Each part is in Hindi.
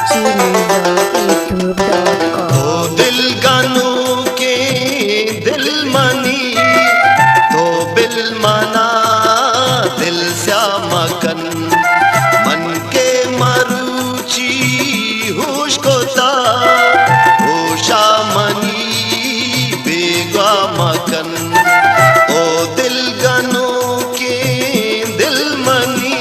gmail.youtube.com। ओ दिल गानों के दिल मनी तो बिल मना दिल श्यामकन मन के मरुचि होश कोता होशा मनी बेगा मकन ओ दिल गानों के दिल मनी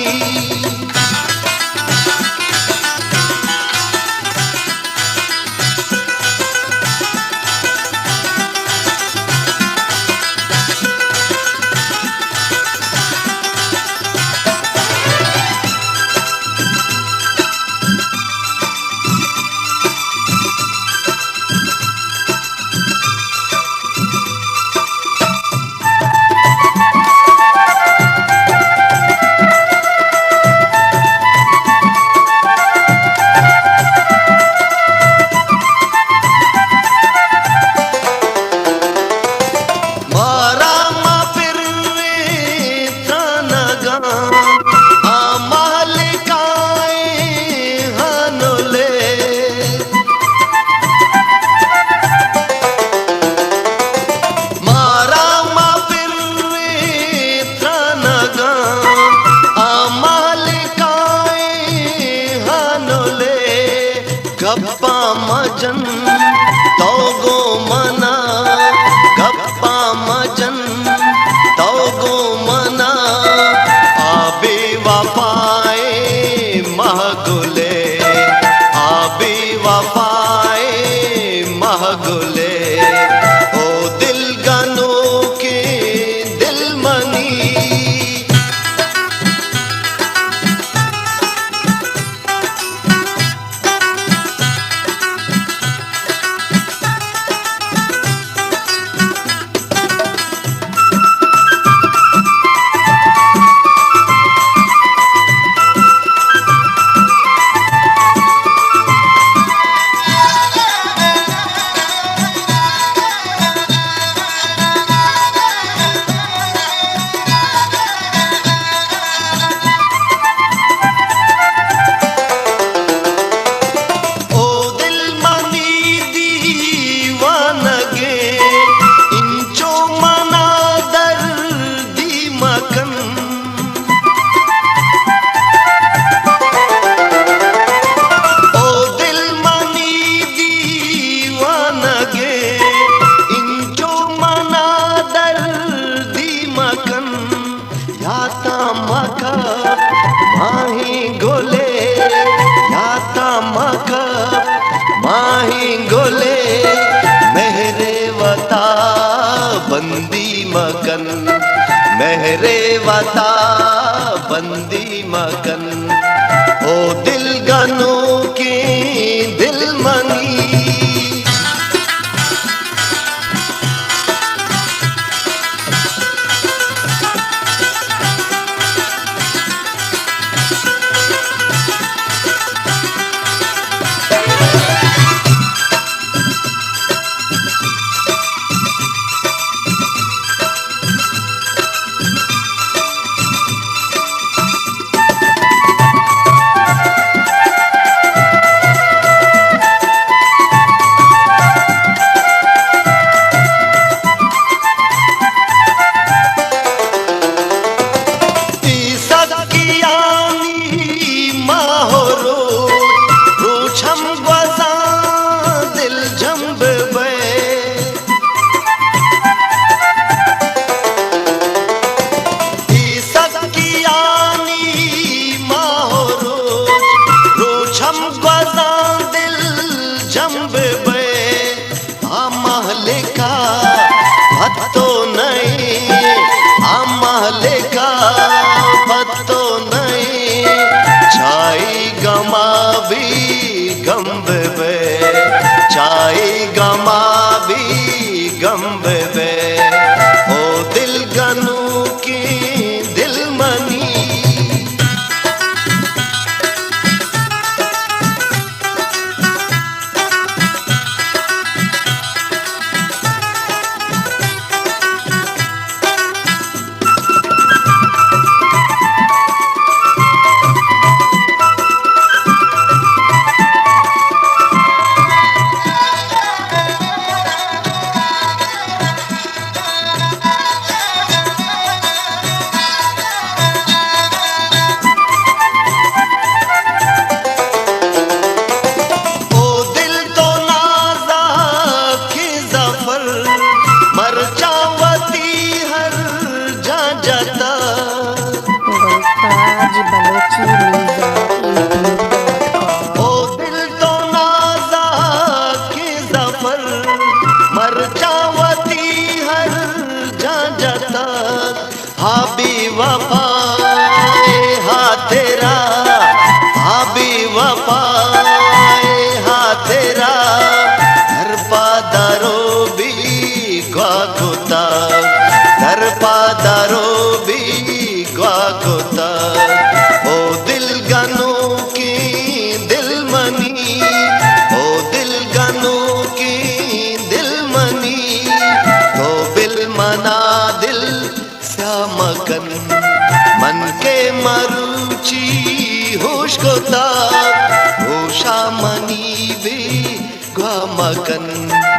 गप्पा मजन तोगो मना गप्पा मजन तोगो मना आबे वफाए महगुले आबे वफाए महगुले ओ दिल गानों के दिल मनी माही गोले याता मका माही गोले मेहरे वता बंदी मकन मेहरे वता बंदी मकन ओ दिल गानों के दिल मनी भाभी वफाए हा तेरा, भाभी वफाए हा तेरा, घर पादारो भी ग्वागुता, घर पादारो भी ग्वागुता। ओ दिल गनो की दिलमनी, ओ दिल गनो की दिलमनी, तो बिल मना दिल श्यामकन, मन के मरुची होश को ताक, होशा मनी भी ग्वामकन।